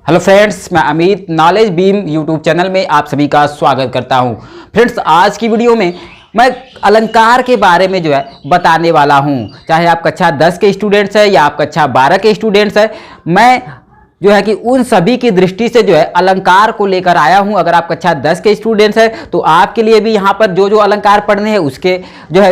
Hello friends, मैं Amit knowledge beam YouTube channel में आप सभी का स्वागत करता हूं। फ्रेंड्स, आज की वीडियो में मैं अलंकार के बारे में बताने वाला हूं। चाहे आप कक्षा 10 के स्टूडेंट्स हैं या आप कक्षा 12 के स्टूडेंट्स हैं, मैं कि उन सभी की दृष्टि से अलंकार को लेकर आया हूं। अगर आप कक्षा 10 के स्टूडेंट्स हैं तो आपके लिए भी यहां पर जो अलंकार पढ़ने हैं उसके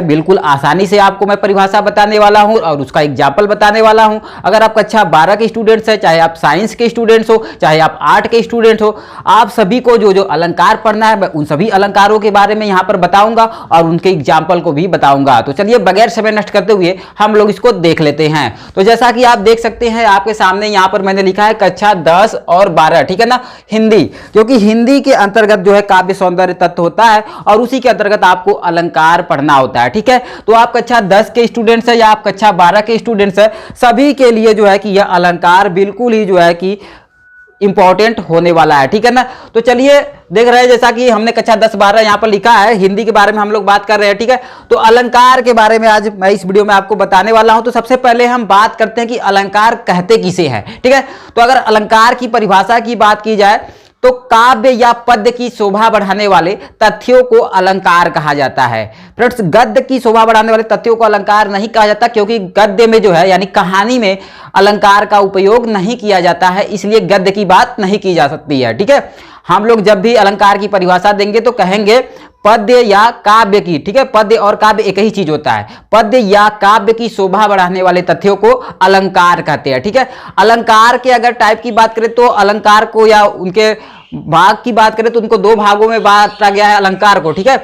बिल्कुल आसानी से आपको मैं परिभाषा बताने वाला हूं और उसका एग्जाम्पल बताने वाला हूं। अगर आप कक्षा 12 के स्टूडेंट्स हैं, चाहे आप साइंस के स्टूडेंट्स हो, चाहे आप आर्ट के स्टूडेंट्स हो, आप सभी को जो अलंकार पढ़ना है मैं उन सभी अलंकारों के बारे में यहाँ पर बताऊंगा और उनके एग्जाम्पल को भी बताऊंगा। तो चलिए बगैर समय नष्ट करते हुए हम लोग इसको देख लेते हैं। तो जैसा कि आप देख सकते हैं, आपके सामने यहाँ पर मैंने लिखा है कक्षा 10 और 12, ठीक है ना, हिंदी, क्योंकि हिंदी के अंतर्गत काव्य सौंदर्य तत्व होता है और उसी के अंतर्गत आपको अलंकार पढ़ना होता है, ठीक है। तो आप कक्षा 10 के स्टूडेंट्स है या आप कक्षा 12 के स्टूडेंट्स है, सभी के लिए कि यह अलंकार बिल्कुल ही कि इंपॉर्टेंट होने वाला है, ठीक है ना। तो चलिए देख रहे हैं, जैसा कि हमने कक्षा 10-12 यहां पर लिखा है, हिंदी के बारे में हम लोग बात कर रहे हैं, ठीक है। तो अलंकार के बारे में आज मैं इस वीडियो में आपको बताने वाला हूं। तो सबसे पहले हम बात करते हैं कि अलंकार कहते किसे हैं, ठीक है। तो अगर अलंकार की परिभाषा की बात की जाए तो काव्य या पद्य की शोभा बढ़ाने वाले तथ्यों को अलंकार कहा जाता है। फ्रेंड्स, गद्य की शोभा बढ़ाने वाले तथ्यों को अलंकार नहीं कहा जाता, क्योंकि गद्य में यानी कहानी में अलंकार का उपयोग नहीं किया जाता है, इसलिए गद्य की बात नहीं की जा सकती है, ठीक है। हम लोग जब भी अलंकार की परिभाषा देंगे तो कहेंगे पद्य या काव्य की, ठीक है। पद्य और काव्य एक ही चीज होता है। पद्य या काव्य की शोभा बढ़ाने वाले तथ्यों को अलंकार कहते हैं, ठीक है। अलंकार के अगर टाइप की बात करें तो अलंकार को या उनके भाग की बात करें तो उनको दो भागों में बांटा गया है अलंकार को, ठीक है।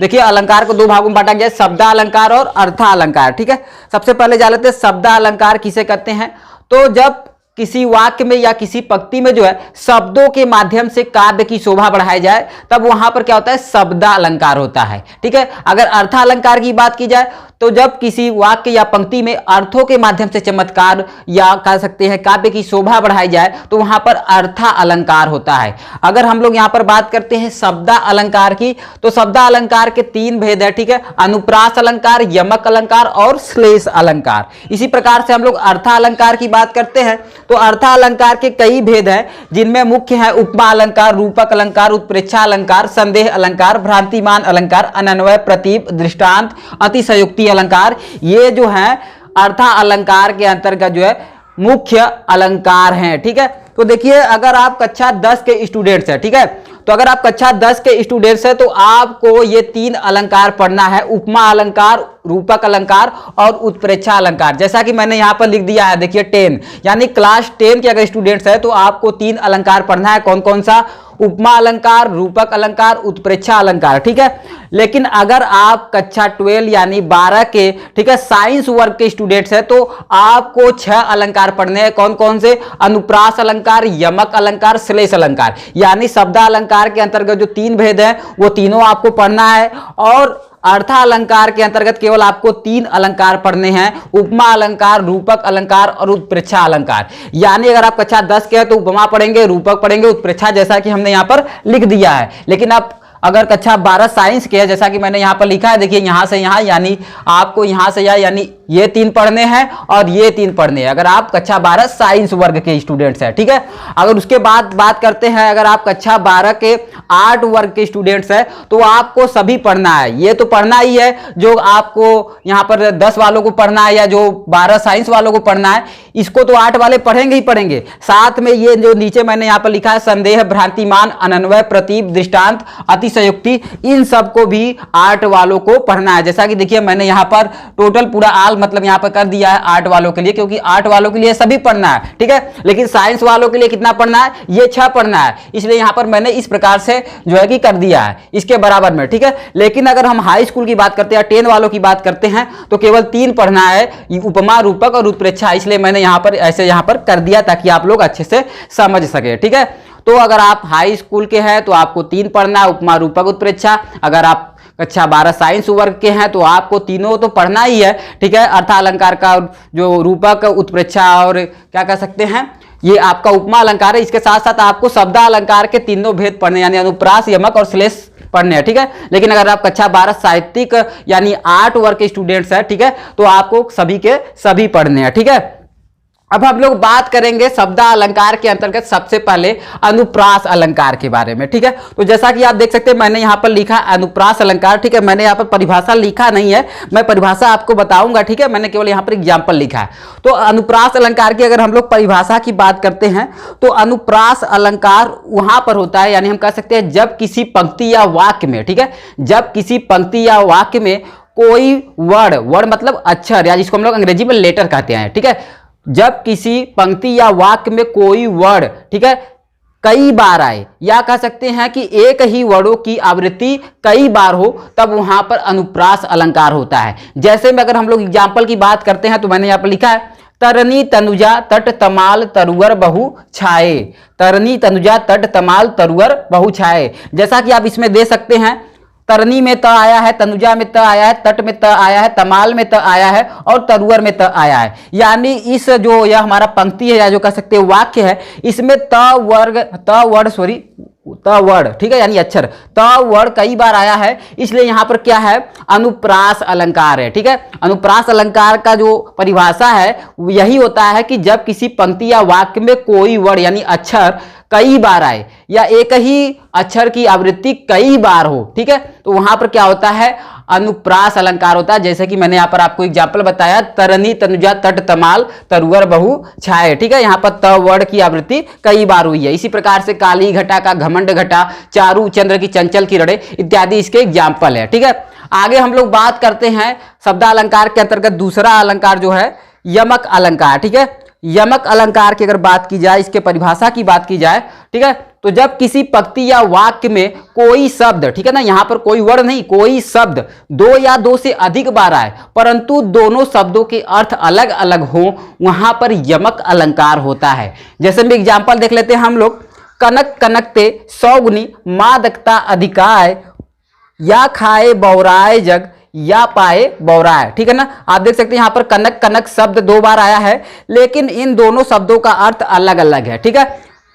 देखिए, अलंकार को दो भागों में बांटा गया है, शब्द अलंकार और अर्थ अलंकार, ठीक है। सबसे पहले जान लेते हैं शब्द अलंकार किसे कहते हैं। तो जब किसी वाक्य में या किसी पंक्ति में शब्दों के माध्यम से काव्य की शोभा बढ़ाई जाए, तब वहां पर क्या होता है, शब्द अलंकार होता है, ठीक है। अगर अर्थ अलंकार की बात की जाए तो जब किसी वाक्य या पंक्ति में अर्थों के माध्यम से चमत्कार या कह सकते हैं काव्य की शोभा बढ़ाई जाए तो वहां पर अर्थ अलंकार होता है। अगर हम लोग यहां पर बात करते हैं शब्द अलंकार की, तो शब्द अलंकार के तीन भेद है, ठीक है। अनुप्रास अलंकार, यमक अलंकार और श्लेष अलंकार। इसी प्रकार से हम लोग अर्थ अलंकार की बात करते हैं तो अर्थ अलंकार के कई भेद हैं, जिनमें मुख्य है उपमा अलंकार, रूपक अलंकार, उत्प्रेक्षा अलंकार, संदेह अलंकार, भ्रांतिमान अलंकार, अनन्वय, प्रतीप, दृष्टांत, अतिशयोक्ति अलंकार। ये है अर्थ अलंकार के अंतर्गत मुख्य अलंकार हैं, ठीक है। तो देखिए, अगर आप कक्षा 10 के स्टूडेंट्स हैं, ठीक है, तो अगर आप कक्षा 10 के स्टूडेंट्स हैं तो आपको ये तीन अलंकार पढ़ना है, उपमा अलंकार, रूपक अलंकार और उत्प्रेक्षा अलंकार। जैसा कि मैंने यहां पर लिख दिया है, देखिए 10 यानी क्लास 10 के अगर स्टूडेंट्स हैं तो आपको तीन अलंकार पढ़ना है। कौन कौन सा? उपमा अलंकार, रूपक अलंकार, उत्प्रेक्षा अलंकार, ठीक है। लेकिन अगर आप कक्षा 12 यानी 12 के, ठीक है, साइंस वर्ग के स्टूडेंट्स हैं तो आपको 6 अलंकार पढ़ने हैं। कौन कौन से? अनुप्रास अलंकार, यमक अलंकार, श्लेष अलंकार। यानी शब्द अलंकार के अंतर्गत जो तीन भेद हैं वो तीनों आपको पढ़ना है। और अर्थ अलंकार के अंतर्गत केवल आपको तीन अलंकार पढ़ने हैं, उपमा अलंकार, रूपक अलंकार और उत्प्रेक्षा अलंकार। यानी अगर आप कक्षा 10 के हैं तो उपमा पढ़ेंगे, रूपक पढ़ेंगे, उत्प्रेक्षा जैसा कि हमने यहां पर लिख दिया है। लेकिन आप अगर कक्षा 12 साइंस के है, जैसा कि मैंने यहां पर लिखा है, देखिए यहां से यहां, यानी आपको यहां से यहां, यानी ये तीन पढ़ने हैं और ये तीन पढ़ने हैं, अगर आप कक्षा 12 साइंस वर्ग के स्टूडेंट्स हैं, ठीक है। अगर उसके बाद बात करते हैं, अगर आप कक्षा 12 के आर्ट वर्ग के स्टूडेंट्स हैं तो आपको सभी पढ़ना है। ये तो पढ़ना ही है जो आपको यहां पर 10 वालों को पढ़ना है या जो 12 साइंस वालों को पढ़ना है, इसको तो 8 वाले पढ़ेंगे ही पढ़ेंगे। साथ में ये जो नीचे मैंने यहां पर लिखा है, संदेह, भ्रांतिमान, अनन्वय, प्रतीप, दृष्टांत, अतिशयोक्ति, इन सबको भी 8 वालों को पढ़ना है। जैसा कि देखिए मैंने यहां पर टोटल पूरा मतलब यहां पर कर दिया है 8 वालों के लिए, क्योंकि 8 वालों के लिए सभी पढ़ना है, ठीक है। लेकिन साइंस वालों के लिए कितना पढ़ना है? ये 6 पढ़ना है, इसलिए यहां पर मैंने इस प्रकार से कि कर दिया है इसके बराबर में, ठीक है। लेकिन अगर हम हाई स्कूल की बात करते हैं, 10 वालों की बात करते हैं तो केवल 3 पढ़ना है, उपमा, रूपक और उत्प्रेक्षा। इसलिए मैंने यहां पर ऐसे यहां पर कर दिया ताकि आप लोग अच्छे से समझ सके, ठीक है। तो अगर आप हाई स्कूल के हैं तो आपको 3 पढ़ना है, उपमा, रूपक, उत्प्रेक्षा। अगर आप कक्षा 12 साइंस वर्ग के हैं तो आपको तीनों तो पढ़ना ही है, ठीक है। अर्थ अलंकार का जो रूपक, उत्प्रेक्षा और क्या कह सकते हैं, ये आपका उपमा अलंकार है। इसके साथ साथ आपको शब्द अलंकार के तीनों भेद पढ़ने, यानी अनुप्रास, यमक और श्लेष पढ़ने हैं, ठीक है। लेकिन अगर आप कक्षा 12 साहित्यिक यानी आर्ट वर्ग के स्टूडेंट्स हैं, ठीक है, तो आपको सभी के सभी पढ़ने हैं, ठीक है। अब हम लोग बात करेंगे शब्दालंकार के अंतर्गत सबसे पहले अनुप्रास अलंकार के बारे में। ठीक है, तो जैसा कि आप देख सकते हैं मैंने यहाँ पर लिखा अनुप्रास अलंकार। ठीक है, मैंने यहाँ पर परिभाषा लिखा नहीं है, मैं परिभाषा आपको बताऊंगा। ठीक है, मैंने केवल यहाँ पर एग्जाम्पल लिखा है। तो अनुप्रास अलंकार की अगर हम लोग परिभाषा की बात करते हैं तो अनुप्रास अलंकार वहां पर होता है, यानी हम कह सकते हैं जब किसी पंक्ति या वाक्य में, ठीक है, जब किसी पंक्ति या वाक्य में कोई वर्ड मतलब अक्षर, या जिसको हम लोग अंग्रेजी में लेटर कहते हैं, ठीक है, जब किसी पंक्ति या वाक्य में कोई वर्ड, ठीक है, कई बार आए, या कह सकते हैं कि एक ही वर्डों की आवृत्ति कई बार हो, तब वहां पर अनुप्रास अलंकार होता है। जैसे में अगर हम लोग एग्जाम्पल की बात करते हैं तो मैंने यहां पर लिखा है तरनी तनुजा तट तमाल तरुअर बहु छाए। तरनी तनुजा तट तमाल तरुअर बहु छाए, जैसा कि आप इसमें दे सकते हैं तरनी में त आया है, तनुजा में त आया है, तट में त आया है, तमाल में त आया है और तरुअर में त आया है। यानी इस जो यह हमारा पंक्ति है या जो कह सकते हैं वाक्य है, इसमें त वर्ड, ठीक है, यानी अक्षर त वर्ड कई बार आया है, इसलिए यहां पर क्या है, अनुप्रास अलंकार है। ठीक है, अनुप्रास अलंकार का जो परिभाषा है यही होता है कि जब किसी पंक्ति या वाक्य में कोई वर्ड यानी अक्षर कई बार आए या एक ही अक्षर की आवृत्ति कई बार हो, ठीक है, तो वहां पर क्या होता है, अनुप्रास अलंकार होता है। जैसे कि मैंने यहाँ पर आपको एग्जाम्पल बताया तरनी तनुजा तट तमाल तरुअर बहु छाए। ठीक है, यहाँ पर त वर्ड की आवृत्ति कई बार हुई है। इसी प्रकार से काली घटा का घमंड घटा, चारू चंद्र की चंचल किरणें इत्यादि इसके एग्जाम्पल है। ठीक है, आगे हम लोग बात करते हैं शब्दालंकार के अंतर्गत दूसरा अलंकार जो है यमक अलंकार। ठीक है, यमक अलंकार की अगर बात की जाए, इसके परिभाषा की बात की जाए, ठीक है, तो जब किसी पंक्ति या वाक्य में कोई शब्द, ठीक है ना, यहां पर कोई वर्ड नहीं, कोई शब्द दो या दो से अधिक बार आए परंतु दोनों शब्दों के अर्थ अलग अलग हो, वहां पर यमक अलंकार होता है। जैसे में एग्जाम्पल देख लेते हैं हम लोग, कनक कनकते सौगुनी मादकता अधिकाय, या खाए बौराए जग या पाए बौराए। ठीक है ना, आप देख सकते हैं यहां पर कनक कनक शब्द दो बार आया है, लेकिन इन दोनों शब्दों का अर्थ अलग अलग है। ठीक है,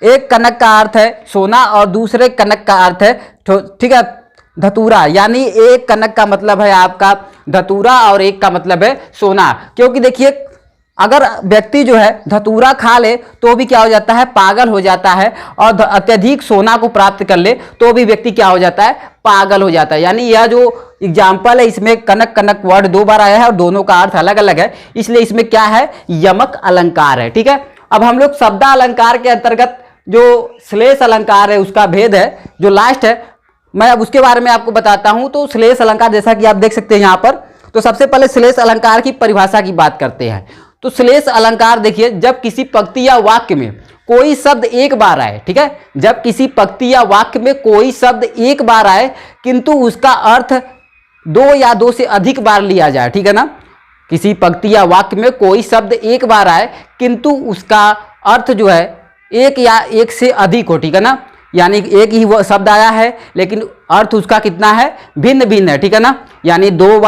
एक कनक का अर्थ है सोना और दूसरे कनक का अर्थ है, ठीक है, धतूरा। यानी एक कनक का मतलब है आपका धतूरा और एक का मतलब है सोना। क्योंकि देखिए अगर व्यक्ति जो है धतूरा खा ले तो भी क्या हो जाता है, पागल हो जाता है, और अत्यधिक सोना को प्राप्त कर ले तो भी व्यक्ति क्या हो जाता है, पागल हो जाता है। यानी यह जो एग्जाम्पल है इसमें कनक कनक वर्ड दो बार आया है और दोनों का अर्थ अलग अलग है, इसलिए इसमें क्या है, यमक अलंकार है। ठीक है, अब हम लोग शब्दालंकार के अंतर्गत जो श्लेष अलंकार है उसका भेद है, जो लास्ट है, मैं अब उसके बारे में आपको बताता हूं। तो श्लेष अलंकार जैसा कि आप देख सकते हैं यहां पर, तो सबसे पहले श्लेष अलंकार की परिभाषा की बात करते हैं। तो श्लेष अलंकार देखिए, जब किसी पंक्ति या वाक्य में कोई शब्द एक बार आए, ठीक है, जब किसी पंक्ति या वाक्य में कोई शब्द एक बार आए किंतु उसका अर्थ दो या दो से अधिक बार लिया जाए। ठीक है ना, किसी पंक्ति या वाक्य में कोई शब्द एक बार आए किंतु उसका अर्थ जो है एक या एक से अधिक हो। ठीक है ना, यानी एक ही वो शब्द आया है लेकिन अर्थ उसका कितना है, भिन्न भिन्न है। ठीक है ना, यानी दो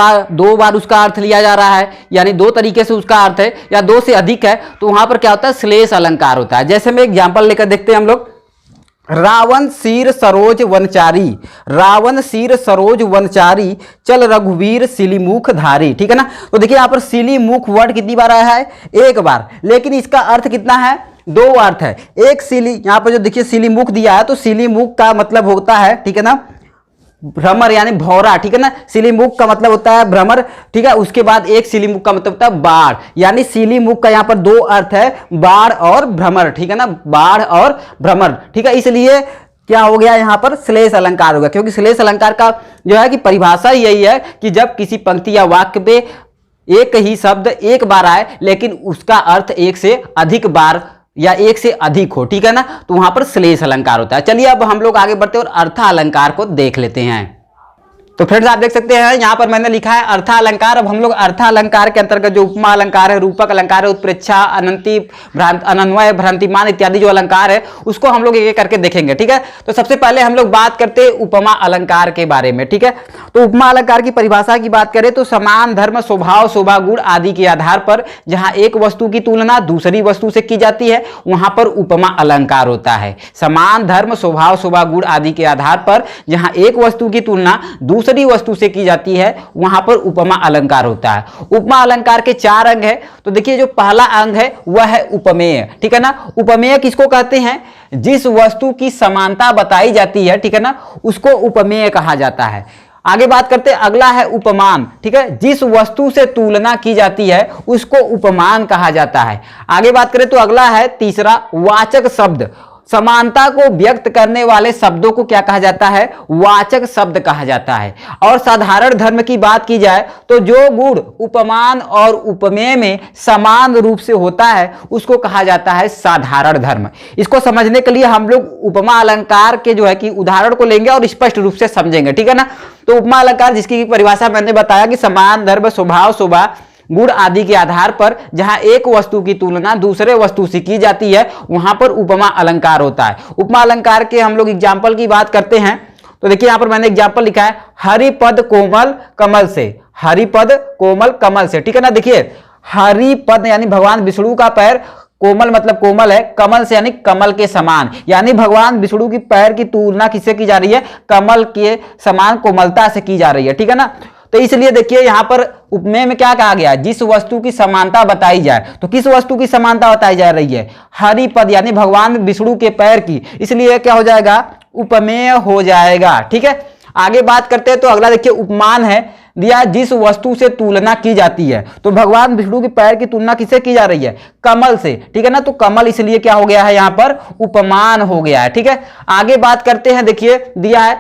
बार उसका अर्थ लिया जा रहा है, यानी दो तरीके से उसका अर्थ है, या दो से अधिक है, तो वहां पर क्या होता है, श्लेष अलंकार होता है। जैसे में एग्जाम्पल लेकर देखते हैं हम लोग, रावण शीर सरोज वनचारी, रावण शीर सरोज वनचारी, चल रघुवीर सिलीमुख धारी। ठीक है ना, तो देखिए यहाँ पर सिलीमुख वर्ड कितनी बार आया है, एक बार, लेकिन इसका अर्थ कितना है, दो अर्थ है। एक सिली, यहाँ पर जो देखिए सिलीमुख दिया है, तो सिलीमुख का मतलब होता है, ठीक है ना, भ्रमर यानी भौरा। ठीक है ना, सिलीमुख का मतलब होता है भ्रमर। ठीक है, उसके बाद एक सिलीमुख का मतलब होता है बाढ़, यानी सिलीमुख का यहाँ पर दो अर्थ है, बाढ़ और भ्रमर। ठीक है ना, बाढ़ और भ्रमर। ठीक है, इसलिए क्या हो गया यहाँ पर, श्लेष अलंकार हो गया, क्योंकि श्लेष अलंकार का जो है कि परिभाषा यही है कि जब किसी पंक्ति या वाक्य पे एक ही शब्द एक बार आए लेकिन उसका अर्थ एक से अधिक बार या एक से अधिक हो। ठीक है ना, तो वहां पर श्लेष अलंकार होता है। चलिए अब हम लोग आगे बढ़ते हैं और अर्थालंकार को देख लेते हैं। तो फ्रेंड्स आप देख सकते हैं यहाँ पर मैंने लिखा है अर्थालंकार। अब हम लोग अर्थालंकार के अंतर्गत जो उपमा अलंकार है, रूपक अलंकार है, उत्प्रेक्षा, अनंती, अनन्वय, भ्रांतिमान इत्यादि जो अलंकार है उसको हम लोग एक एक करके देखेंगे। ठीक है, तो सबसे पहले हम लोग बात करते हैं उपमा अलंकार के बारे में। ठीक है, तो उपमा अलंकार की परिभाषा की बात करें तो समान धर्म, स्वभाव, शोभा, गुण आदि के आधार पर जहां एक वस्तु की तुलना दूसरी वस्तु से की जाती है वहां पर उपमा अलंकार होता है। समान धर्म, स्वभाव, शोभा, गुण आदि के आधार पर जहां एक वस्तु की तुलना दूसरी वस्तु से की जाती है वहां पर उपमा अलंकार होता है। उपमा अलंकार के 4 अंग है। तो देखिए जो पहला अंग है वह है उपमेय, ठीक है ना। उपमेय किसको कहते हैं? जिस वस्तु की समानता बताई जाती है, ठीक है ना, उसको उपमेय कहा जाता है। आगे बात करते हैं, अगला है उपमान, ठीक है। जिस वस्तु से तुलना की जाती है उसको उपमान कहा जाता है। आगे बात करें तो अगला है तीसरा वाचक शब्द। समानता को व्यक्त करने वाले शब्दों को क्या कहा जाता है? वाचक शब्द कहा जाता है। और साधारण धर्म की बात की जाए तो जो गुण उपमान और उपमेय में समान रूप से होता है उसको कहा जाता है साधारण धर्म। इसको समझने के लिए हम लोग उपमा अलंकार के जो है कि उदाहरण को लेंगे और स्पष्ट रूप से समझेंगे, ठीक है ना। तो उपमा अलंकार जिसकी परिभाषा मैंने बताया कि समान धर्म, स्वभाव, शोभा, गुण आदि के आधार पर जहां एक वस्तु की तुलना दूसरे वस्तु से की जाती है वहां पर उपमा अलंकार होता है। उपमा अलंकार के हम लोग एग्जाम्पल की बात करते हैं तो देखिए यहां पर मैंने एग्जाम्पल लिखा है, हरिपद कोमल कमल से। हरिपद कोमल कमल से, ठीक है ना। देखिए हरिपद यानी भगवान विष्णु का पैर, कोमल मतलब कोमल है, कमल से यानी कमल के समान, यानी भगवान विष्णु की पैर की तुलना किससे की जा रही है? कमल के समान कोमलता से की जा रही है, ठीक है ना। तो इसलिए देखिए यहां पर उपमेय में क्या कहा गया? जिस वस्तु की समानता बताई जाए। तो किस वस्तु की समानता बताई जा रही है? हरिपद यानी भगवान विष्णु के पैर की, इसलिए क्या हो जाएगा? उपमेय हो जाएगा, ठीक है। आगे बात करते हैं तो अगला देखिए उपमान है दिया, जिस वस्तु से तुलना की जाती है। तो भगवान विष्णु के पैर की तुलना किससे की जा रही है? कमल से, ठीक है ना। तो कमल इसलिए क्या हो गया है? यहां पर उपमान हो गया है, ठीक है। आगे बात करते हैं, देखिए दिया है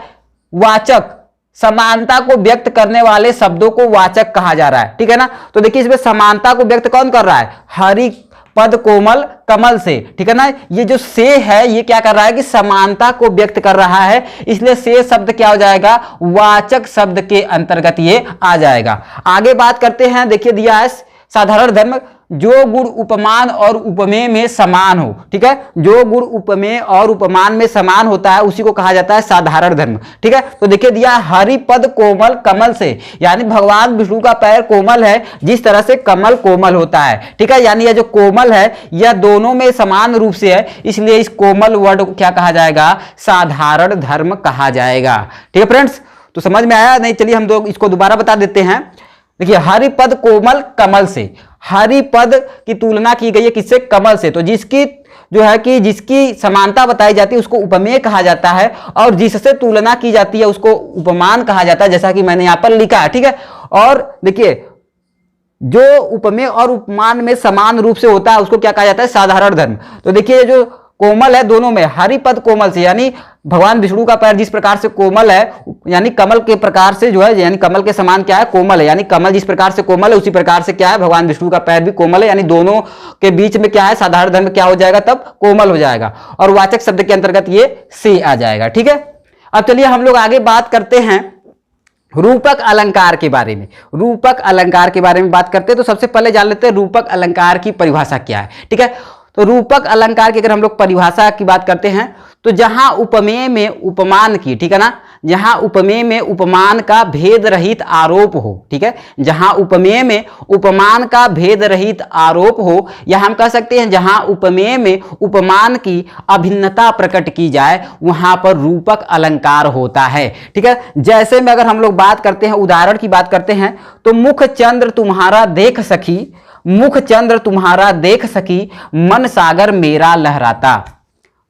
वाचक, समानता को व्यक्त करने वाले शब्दों को वाचक कहा जा रहा है, ठीक है ना। तो देखिए इसमें समानता को व्यक्त कौन कर रहा है? हरि पद कोमल कमल से, ठीक है ना। ये जो से है ये क्या कर रहा है कि समानता को व्यक्त कर रहा है, इसलिए से शब्द क्या हो जाएगा? वाचक शब्द के अंतर्गत ये आ जाएगा। आगे बात करते हैं, देखिए दिया है साधारण धर्म, जो गुण उपमान और उपमेय में समान हो, ठीक है। जो गुण उपमेय और उपमान में समान होता है उसी को कहा जाता है साधारण धर्म, ठीक है। तो देखिए दिया हरिपद कोमल कमल से, यानी भगवान विष्णु का पैर कोमल है जिस तरह से कमल कोमल होता है, ठीक है। यानी यह जो कोमल है यह दोनों में समान रूप से है, इसलिए इस कोमल वर्ड को क्या कहा जाएगा? साधारण धर्म कहा जाएगा, ठीक है फ्रेंड्स। तो समझ में आया? नहीं चलिए हम लोग इसको दोबारा बता देते हैं। देखिए हरिपद कोमल कमल से, हरिपद की तुलना की गई है किससे? कमल से। तो जिसकी जो है कि जिसकी समानता बताई जाती है उसको उपमेय कहा जाता है, और जिससे तुलना की जाती है उसको उपमान कहा जाता है, जैसा कि मैंने यहां पर लिखा है, ठीक है। और देखिए जो उपमेय और उपमान में समान रूप से होता है उसको क्या कहा जाता है? साधारण धर्म। तो देखिए जो कोमल है दोनों में, हरिपद कोमल से यानी भगवान विष्णु का पैर जिस प्रकार से कोमल है, यानी कमल के प्रकार से जो है, यानी कमल के समान क्या है? कोमल है। यानी कमल जिस प्रकार से कोमल है उसी प्रकार से क्या है? भगवान विष्णु का पैर भी कोमल है, यानी दोनों के बीच में क्या है? साधारण धर्म क्या हो जाएगा? तब कोमल हो जाएगा, और वाचक शब्द के अंतर्गत ये से आ जाएगा, ठीक है। अब चलिए हम लोग आगे बात करते हैं रूपक अलंकार के बारे में। रूपक अलंकार के बारे में बात करते हैं तो सबसे पहले जान लेते हैं रूपक अलंकार की परिभाषा क्या है, ठीक है। तो रूपक अलंकार की अगर हम लोग परिभाषा की बात करते हैं तो जहां उपमेय में उपमान की, ठीक है ना, जहां उपमेय में उपमान का भेद रहित आरोप हो, ठीक है। जहां उपमेय में उपमान का भेद रहित आरोप हो, या हम कह सकते हैं जहां उपमेय में उपमान की अभिन्नता प्रकट की जाए वहां पर रूपक अलंकार होता है, ठीक है। जैसे में अगर हम लोग बात करते हैं, उदाहरण की बात करते हैं तो मुख चंद्र तुम्हारा देख सखी, मुख चंद्र तुम्हारा देख सखी, मन सागर मेरा लहराता।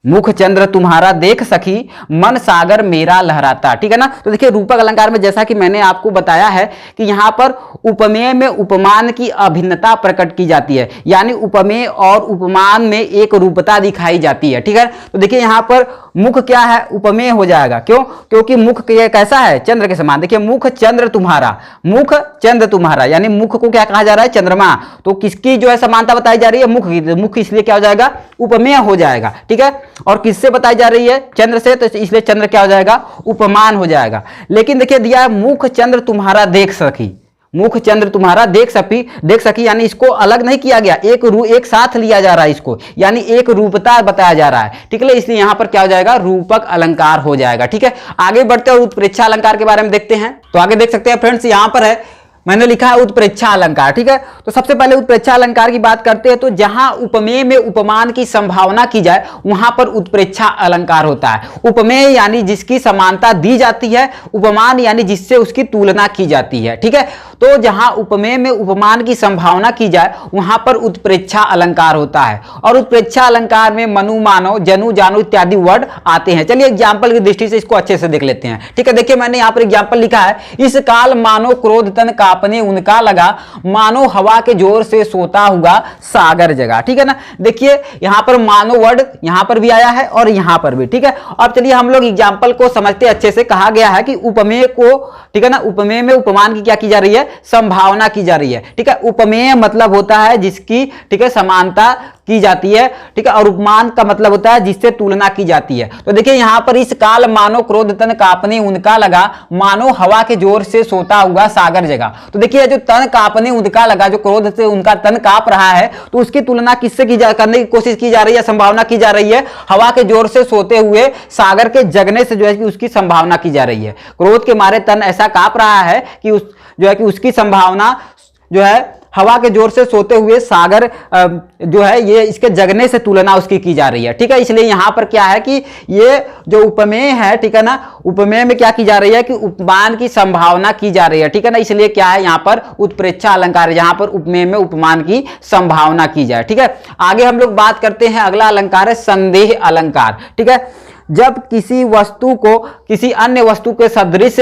मुख चंद्र तुम्हारा देख सखी, मन सागर मेरा लहराता, ठीक है ना। तो देखिए रूपक अलंकार में जैसा कि मैंने आपको बताया है कि यहां पर उपमेय में उपमान की अभिन्नता प्रकट की जाती है, यानी उपमेय और उपमान में एक रूपता दिखाई जाती है, ठीक है। तो देखिए यहां पर मुख क्या है? उपमेय हो जाएगा। क्यों? क्योंकि मुख कैसा है? चंद्र के समान। देखिए मुख चंद्र तुम्हारा, मुख चंद्र तुम्हारा, यानी मुख को क्या कहा जा रहा है? चंद्रमा। तो किसकी जो है समानता बताई जा रही है? मुख की। मुख इसलिए क्या हो जाएगा? उपमेय हो जाएगा, ठीक है। और किससे बताई जा रही है? चंद्र से, तो इसलिए चंद्र क्या हो जाएगा? उपमान हो जाएगा। लेकिन देखिए दिया है मुख चंद्र तुम्हारा देख सखी, मुख चंद्र तुम्हारा देख सकी, यानी इसको अलग नहीं किया गया, एक साथ लिया जा रहा है इसको, यानी एक रूपता बताया जा रहा है, ठीक है। इसलिए यहां पर क्या हो जाएगा? रूपक अलंकार हो जाएगा, ठीक है। आगे बढ़ते हैं उत्प्रेक्षा अलंकार के बारे में देखते हैं। तो आगे देख सकते हैं फ्रेंड्स, यहां पर है मैंने लिखा है उत्प्रेक्षा अलंकार। ठीक है, तो सबसे पहले उत्प्रेक्षा अलंकार की बात करते हैं। तो जहां उपमेय में उपमान की संभावना की जाए वहां पर उत्प्रेक्षा अलंकार होता है। उपमेय यानी जिसकी समानता दी जाती है, उपमान यानी जिससे उसकी तुलना की जाती है। ठीक है, तो जहां उपमेय में उपमान की संभावना की जाए वहां पर उत्प्रेक्षा अलंकार होता है। और उत्प्रेक्षा अलंकार में मनु, मानो, जनु, जानु इत्यादि वर्ड आते हैं। चलिए एग्जाम्पल की दृष्टि से इसको अच्छे से देख लेते हैं। ठीक है, देखिए मैंने यहां पर एग्जाम्पल लिखा है, इस काल मानो क्रोध तन कांपने उनका लगा, मानो हवा के जोर से सोता हुआ सागर जगा। ठीक है ना, देखिए यहां पर मानो वर्ड यहां पर भी आया है और यहां पर भी। ठीक है, अब चलिए हम लोग एग्जाम्पल को समझते अच्छे से। कहा गया है कि उपमेय को, ठीक है ना, उपमेय में उपमान की क्या की जा रही है, संभावना की जा रही है। ठीक है, उपमेय मतलब होता है जिसकी, ठीक है, समानता की जाती है। ठीक है, और उपमान का मतलब होता है जिससे तुलना की जाती है। तो देखिए यहां पर इस काल मानो क्रोध तन कांपने उनका लगा, मानो हवा के जोर से सोता हुआ सागर जगा। तो देखिए जो तन कांपने उनका लगा, जो क्रोध से उनका तन कांप रहा है, तो उसकी तुलना किससे करने की कोशिश की जा रही है, संभावना की जा रही है, हवा के जोर से सोते हुए सागर के जगने से जो है कि उसकी संभावना की जा रही है। क्रोध के मारे तन ऐसा कांप रहा है कि उस जो है कि उसकी संभावना जो है हवा के जोर से सोते हुए सागर जो है ये इसके जगने से तुलना उसकी की जा रही है। ठीक है, इसलिए यहां पर क्या है कि ये जो उपमेय है, ठीक है ना, उपमेय में क्या की जा रही है कि उपमान की संभावना की जा रही है। ठीक है ना, इसलिए क्या है यहां पर उत्प्रेक्षा अलंकार, यहां पर उपमेय में उपमान की संभावना की जाए। ठीक है, आगे हम लोग बात करते हैं, अगला अलंकार है संदेह अलंकार। ठीक है, जब किसी वस्तु को किसी अन्य वस्तु के सदृश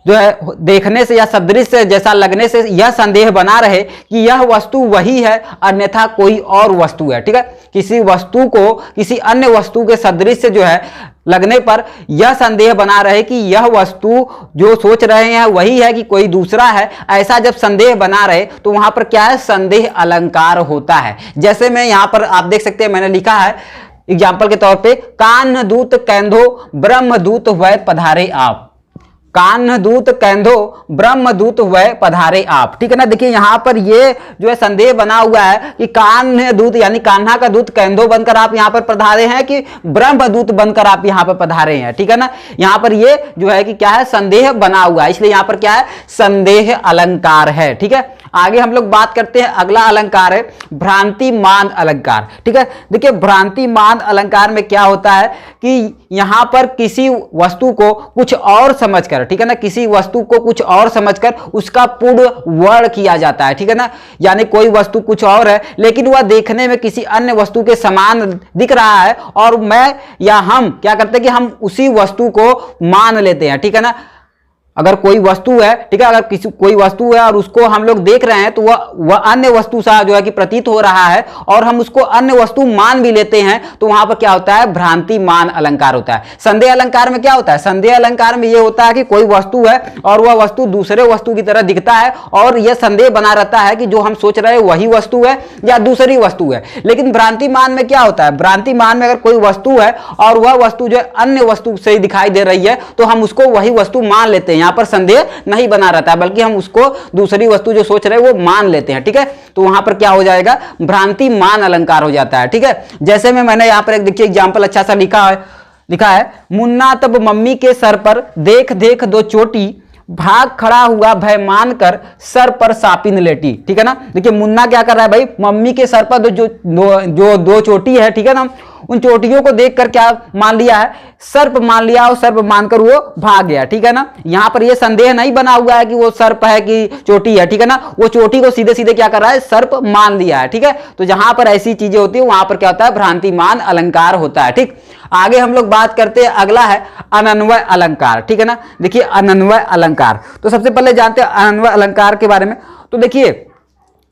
जो है देखने से या सदृश जैसा लगने से यह संदेह बना रहे कि यह वस्तु वही है अन्यथा कोई और वस्तु है। ठीक है, किसी वस्तु को किसी अन्य वस्तु के सदृश जो है लगने पर यह संदेह बना रहे कि यह वस्तु जो सोच रहे हैं वही है कि कोई दूसरा है, ऐसा जब संदेह बना रहे तो वहां पर क्या है, संदेह अलंकार होता है। जैसे मैं यहां पर आप देख सकते हैं, मैंने लिखा है एग्जाम्पल के तौर पे, कान्ह दूत कैंधो ब्रह्मदूत वै पधारे आप। कान्ह दूत कैंधो ब्रह्मदूत वै पधारे आप। ठीक है ना, देखिए यहां पर ये जो है संदेह बना हुआ है कि कान्ह दूत यानी कान्हा का दूत कैंधो बनकर आप यहां पर पधारे हैं कि ब्रह्मदूत बनकर आप यहां पर पधारे हैं। ठीक है ना, यहां पर ये जो है कि क्या है, संदेह बना हुआ है, इसलिए यहां पर क्या है, संदेह अलंकार है। ठीक है, आगे हम लोग बात करते हैं, अगला अलंकार है भ्रांति मान अलंकार। ठीक है, देखिए भ्रांति मान अलंकार में क्या होता है कि यहां पर किसी वस्तु को कुछ और समझकर, ठीक है ना, किसी वस्तु को कुछ और समझकर उसका पूर्ण वर्ण किया जाता है। ठीक है ना, यानी कोई वस्तु कुछ और है लेकिन वह देखने में किसी अन्य वस्तु के समान दिख रहा है और मैं या हम क्या करते हैं कि हम उसी वस्तु को मान लेते हैं। ठीक है ना, अगर कोई वस्तु है, ठीक है, अगर किसी कोई वस्तु है और उसको हम लोग देख रहे हैं तो वह अन्य वस्तु सा जो है कि प्रतीत हो रहा है और हम उसको अन्य वस्तु मान भी लेते हैं, तो वहां पर क्या होता है, भ्रांति मान अलंकार होता है। संदेह अलंकार में क्या होता है, संदेह अलंकार में यह होता है कि कोई वस्तु है और वह वस्तु दूसरे वस्तु की तरह दिखता है और यह संदेह बना रहता है कि जो हम सोच रहे हैं वही वस्तु है या दूसरी वस्तु है। लेकिन भ्रांति मान में क्या होता है, भ्रांति मान में अगर कोई वस्तु है और वह वस्तु जो है अन्य वस्तु से दिखाई दे रही है तो हम उसको वही वस्तु मान लेते हैं, यहां पर संदेह नहीं बना रहता है बल्कि हम उसको दूसरी वस्तु जो सोच रहे हैं वो मान लेते हैं। ठीक है, तो वहां पर क्या हो जाएगा, भ्रांति मान अलंकार हो जाता है। ठीक है, जैसे में मैंने यहां पर एक देखिए एग्जांपल अच्छा सा लिखा है, मुन्ना तब मम्मी के सर पर देख देख दो चोटी, भाग खड़ा हुआ भय मानकर सर पर सापिन लेटी। ठीक है ना, देखिए मुन्ना क्या कर रहा है भाई, मम्मी के सर पर जो दो चोटी है, ठीक है ना, उन चोटियों को देखकर क्या मान लिया है, सर्प मान लिया और सर्प मानकर वो भाग गया। ठीक है ना, यहां पर ये संदेह नहीं बना हुआ है कि वो सर्प है कि चोटी है। ठीक है ना, वो चोटी को सीधे सीधे क्या कर रहा है, सर्प मान लिया है। ठीक है, तो जहां पर ऐसी चीजें होती है वहां पर क्या होता है, भ्रांति मान अलंकार होता है। ठीक, आगे हम लोग बात करते हैं, अगला है अनन्वय अलंकार। ठीक है ना, देखिए अनन्वय अलंकार, तो सबसे पहले जानते हैं अनन्वय अलंकार के बारे में। तो देखिए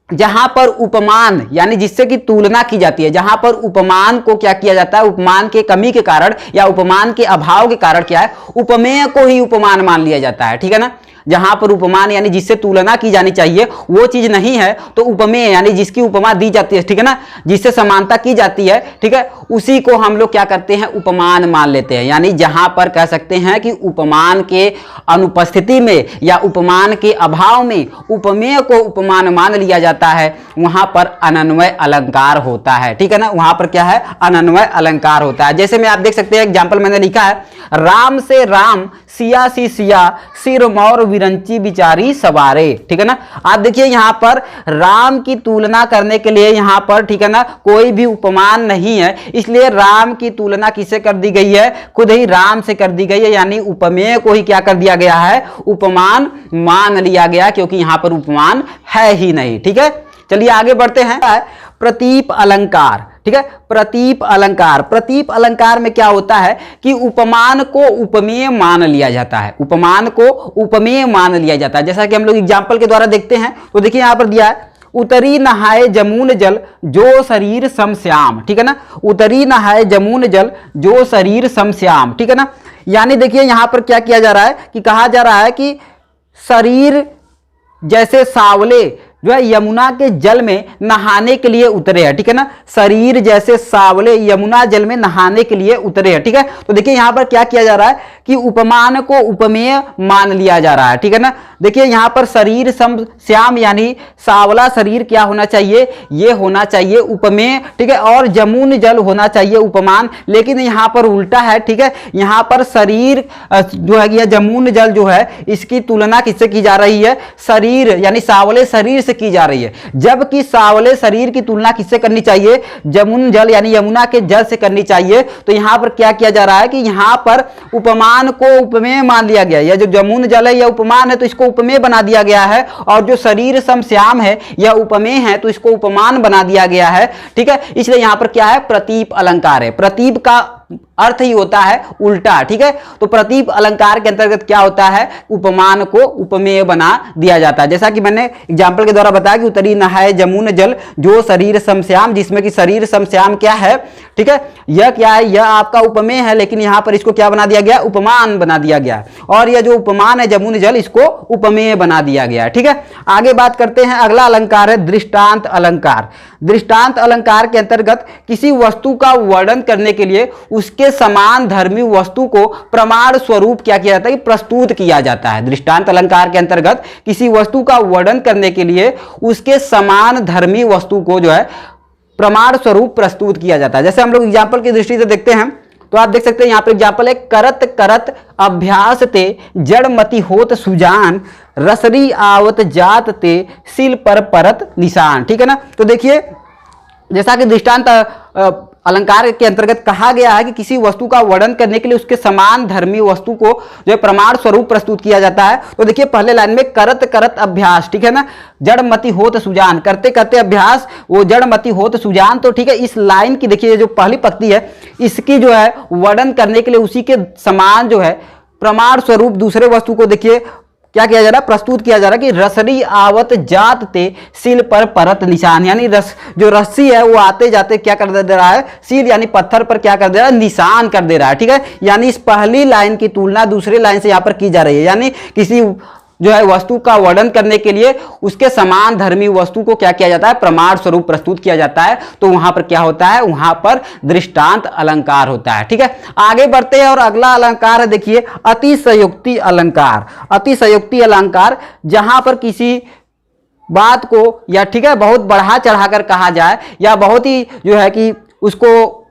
जहां पर उपमान यानी जिससे कि तुलना की जाती है, जहां पर उपमान को क्या किया जाता है, उपमान के कमी के कारण या उपमान के अभाव के कारण क्या है, उपमेय को ही उपमान मान लिया जाता है। ठीक है ना, जहां पर उपमान यानी जिससे तुलना की जानी चाहिए वो चीज नहीं है तो उपमेय यानी जिसकी उपमा दी जाती है, ठीक है ना, जिससे समानता की जाती है, ठीक है, उसी को हम लोग क्या करते हैं, उपमान मान लेते हैं। यानी जहां पर कह सकते हैं कि उपमान के अनुपस्थिति में या उपमान के अभाव में उपमेय को उपमान मान लिया जाता है, वहां पर अनन्वय अलंकार होता है। ठीक है ना, वहां पर क्या है, अनन्वय अलंकार होता है। जैसे में आप देख सकते हैं एग्जाम्पल मैंने लिखा है, राम से राम सिया सी सिया सिर मोर विरंची बिचारी सवारे। ठीक है ना। आप देखिए यहाँ पर राम की तुलना करने के लिए यहाँ पर, ठीक है ना, कोई भी उपमान नहीं है, इसलिए राम की तुलना किससे कर दी गई है, खुद ही राम से कर दी गई है, यानी उपमेय को ही क्या कर दिया गया है, उपमान मान लिया गया, क्योंकि यहाँ पर उपमान है ही नहीं। ठीक है, चलिए आगे बढ़ते हैं। प्रतीप अलंकार। ठीक है, प्रतीप अलंकार। प्रतीप अलंकार में क्या होता है कि उपमान को उपमेय मान लिया जाता है, उपमान को उपमेय मान लिया जाता है। जैसा कि हम लोग एग्जाम्पल के द्वारा देखते हैं, तो देखिए यहां पर दिया है, उतरी नहाए जमुन जल जो शरीर सम श्याम। ठीक है ना, उतरी नहाए जमुन जल जो शरीर सम श्याम। ठीक है ना, यानी देखिए यहां पर क्या किया जा रहा है कि कहा जा रहा है कि शरीर जैसे सांवले जो है यमुना के जल में नहाने के लिए उतरे हैं। ठीक है ना, शरीर जैसे सांवले यमुना जल में नहाने के लिए उतरे हैं। ठीक है, तो देखिए यहां पर क्या किया जा रहा है कि उपमान को उपमेय मान लिया जा रहा है। ठीक है ना, देखिए यहां पर शरीर सम श्याम यानी सांवला शरीर क्या होना चाहिए, ये होना चाहिए उपमेय। ठीक है, और जमुन जल होना चाहिए उपमान, लेकिन यहां पर उल्टा है। ठीक है, यहां पर शरीर जो है, जमुन जल जो है, इसकी तुलना किससे की जा रही है, शरीर यानी सांवले शरीर से की जा रही है, जबकि सांवले शरीर की तुलना किससे करनी चाहिए, जमुन जल यानी यमुना के जल से करनी चाहिए। तो यहां पर क्या किया जा रहा है कि यहां पर उपमान को उपमेय मान लिया गया, यह जो जमुन जल है यह उपमान है तो इसको उपमेय बना दिया गया है, और जो शरीर सम श्याम है यह उपमेय है तो इसको उपमान बना दिया गया है। ठीक है, इसलिए यहां पर क्या है, प्रतीप अलंकार है। प्रतीप का अर्थ ही होता है उल्टा। ठीक है, तो प्रतीप अलंकार के अंतर्गत क्या होता है, उपमान को उपमेय बना दिया जाता है। जैसा कि मैंने एग्जाम्पल के द्वारा बताया कि उतरी नहाए जमुन जल जो शरीर समश्याम, जिसमें कि शरीर समश्याम क्या है, ठीक है, यह क्या है, यह आपका उपमेय है, लेकिन यहां पर इसको क्या बना दिया गया, उपमान बना दिया गया, और यह जो उपमान है जमुन जल, इसको उपमेय बना दिया गया। ठीक है, आगे बात करते हैं। अगला अलंकार है दृष्टांत अलंकार। दृष्टांत अलंकार के अंतर्गत किसी वस्तु का वर्णन करने के लिए उसके समान धर्मी वस्तु को प्रमाण स्वरूप क्या किया जाता है, प्रस्तुत किया जाता है। दृष्टांत अलंकार के अंतर्गत किसी वस्तु का वर्णन करने के लिए उसके समान धर्मी वस्तु को जो है प्रमाण स्वरूप प्रस्तुत किया जाता है। जैसे हम लोग एग्जाम्पल की दृष्टि से देखते हैं, तो आप देख सकते हैं यहां पर एग्जाम्पल है, करत करत अभ्यास ते जड़मति होत सुजान रसरी आवत जात ते सिल पर परत निशान। ठीक है ना, तो देखिए जैसा कि दृष्टांत अलंकार के अंतर्गत कहा गया है कि किसी वस्तु का वर्णन करने के लिए उसके समान धर्मी वस्तु को जो है प्रमाण स्वरूप प्रस्तुत किया जाता है। तो देखिए पहले लाइन में करत करत अभ्यास, ठीक है ना, जड़मति होत सुजान, करते करते अभ्यास, वो जड़मति होत सुजान। तो ठीक है, इस लाइन की देखिए जो पहली पंक्ति है, इसकी जो है वर्णन करने के लिए उसी के समान जो है प्रमाण स्वरूप दूसरे वस्तु को देखिए क्या किया जा रहा है, प्रस्तुत किया जा रहा है कि रसरी आवत जात ते सील पर परत निशान, यानी रस जो रस्सी है वो आते जाते क्या कर दे रहा है, सील यानी पत्थर पर क्या कर दे रहा है, निशान कर दे रहा है। ठीक है, यानी इस पहली लाइन की तुलना दूसरी लाइन से यहां पर की जा रही है, यानी किसी जो है वस्तु का वर्णन करने के लिए उसके समान धर्मी वस्तु को क्या किया जाता है, प्रमाण स्वरूप प्रस्तुत किया जाता है। तो वहां पर क्या होता है, वहां पर दृष्टांत अलंकार होता है। ठीक है, आगे बढ़ते हैं और अगला अलंकार है देखिए अतिशयोक्ति अलंकार। अतिशयोक्ति अलंकार जहां पर किसी बात को या ठीक है बहुत बढ़ा चढ़ाकर कहा जाए, या बहुत ही जो है कि उसको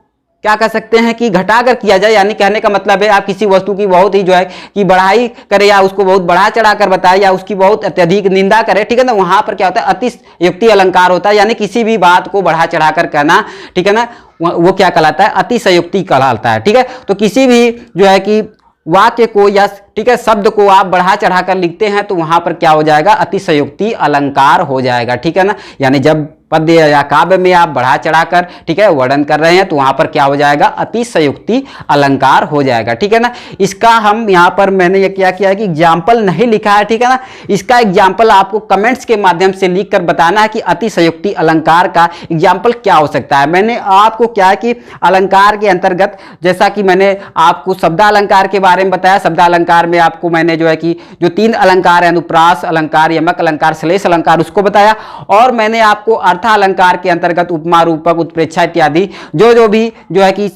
क्या कह सकते हैं कि घटाकर किया जाए, यानी कहने का मतलब है आप किसी वस्तु की बहुत ही जो है कि बढ़ाई करें, या उसको बहुत बढ़ा चढ़ाकर बताए, या उसकी बहुत अत्यधिक निंदा करे। ठीक है ना, वहां पर क्या होता है, अतिशयोक्ति अलंकार होता है, यानी किसी भी बात को बढ़ा चढ़ाकर कहना। ठीक है ना, वो क्या कहलाता है, अतिशयोक्ति कहलाता है। ठीक है, तो किसी भी जो है कि वाक्य को या ठीक है शब्द को आप बढ़ा चढ़ाकर लिखते हैं तो वहां पर क्या हो जाएगा, अतिशयोक्ति अलंकार हो जाएगा। ठीक है ना, यानी जब पद्य या काव्य में आप बढ़ा चढ़ाकर ठीक है वर्णन कर रहे हैं तो वहां पर क्या हो जाएगा, अतिशयोक्ति अलंकार हो जाएगा। ठीक है ना, इसका हम यहाँ पर मैंने ये क्या किया है कि एग्जाम्पल नहीं लिखा है। ठीक है ना, इसका एग्जाम्पल आपको कमेंट्स के माध्यम से लिख कर बताना है कि अतिशयोक्ति अलंकार का एग्जाम्पल क्या हो सकता है। मैंने आपको क्या है कि अलंकार के अंतर्गत जैसा कि मैंने आपको शब्दालंकार के बारे में बताया, शब्दालंकार में आपको मैंने जो है कि जो 3 अलंकार है, अनुप्रास अलंकार, यमक अलंकार, श्लेष अलंकार, उसको बताया, और मैंने आपको अर्था अलंकार के अंतर्गत उपमा, रूपक, उत्प्रेक्षा इत्यादि जो भी जो है कि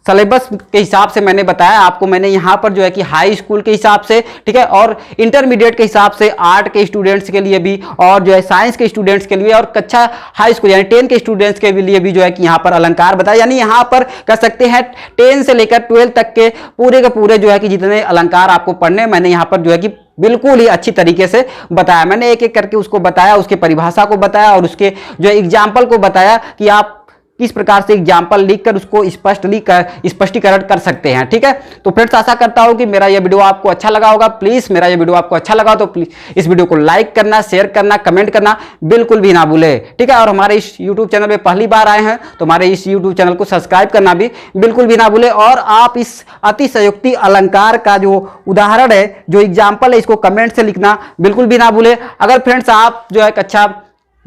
सिलेबस के हिसाब से मैंने बताया आपको। मैंने यहाँ पर जो है कि हाई स्कूल के हिसाब से, ठीक है, और इंटरमीडिएट के हिसाब से आर्ट के स्टूडेंट्स के लिए भी, और जो है साइंस के स्टूडेंट्स के लिए, और कक्षा हाई स्कूल यानी 10 के स्टूडेंट्स के लिए भी जो है कि यहाँ पर अलंकार बताया। यानी यहाँ पर कह सकते हैं 10 से लेकर 12 तक के पूरे जो है कि जितने अलंकार आपको पढ़ने, मैंने यहाँ पर जो है कि बिल्कुल ही अच्छी तरीके से बताया। मैंने एक एक करके उसको बताया, उसके परिभाषा को बताया, और उसके जो एग्जाम्पल को बताया कि आप किस प्रकार से एग्जाम्पल लिखकर उसको स्पष्टीकरण कर सकते हैं। ठीक है, तो फ्रेंड्स आशा करता हूं कि मेरा यह वीडियो आपको अच्छा लगा होगा। प्लीज मेरा यह वीडियो आपको अच्छा लगा तो प्लीज इस वीडियो को लाइक करना, शेयर करना, कमेंट करना बिल्कुल भी ना भूले। ठीक है, और हमारे इस यूट्यूब चैनल पे पहली बार आए हैं तो हमारे इस यूट्यूब चैनल को सब्सक्राइब करना भी बिल्कुल भी ना भूले। और आप इस अतिशयोक्ति अलंकार का जो उदाहरण है, जो एग्जाम्पल है, इसको कमेंट से लिखना बिल्कुल भी ना भूले। अगर फ्रेंड्स आप जो है कक्षा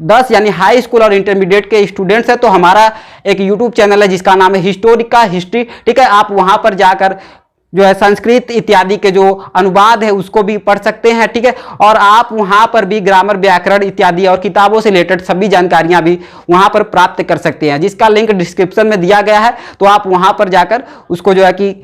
10 यानी हाई स्कूल और इंटरमीडिएट के स्टूडेंट्स हैं तो हमारा एक यूट्यूब चैनल है जिसका नाम है हिस्टोरिका हिस्ट्री। ठीक है, आप वहां पर जाकर जो है संस्कृत इत्यादि के जो अनुवाद है उसको भी पढ़ सकते हैं। ठीक है, और आप वहां पर भी ग्रामर, व्याकरण इत्यादि और किताबों से रिलेटेड सभी जानकारियां भी वहां पर प्राप्त कर सकते हैं, जिसका लिंक डिस्क्रिप्शन में दिया गया है। तो आप वहां पर जाकर उसको जो है कि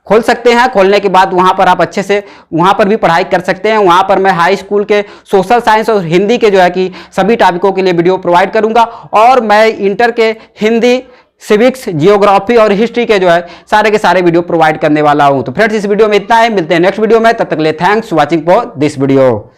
खोल सकते हैं। खोलने के बाद वहां पर आप अच्छे से वहां पर भी पढ़ाई कर सकते हैं। वहां पर मैं हाई स्कूल के सोशल साइंस और हिंदी के जो है कि सभी टॉपिकों के लिए वीडियो प्रोवाइड करूंगा, और मैं इंटर के हिंदी, सिविक्स, जियोग्राफी और हिस्ट्री के जो है सारे के सारे वीडियो प्रोवाइड करने वाला हूं। तो फ्रेंड्स इस वीडियो में इतना है, मिलते हैं नेक्स्ट वीडियो में, तब तक के लिए thanks watching for this video.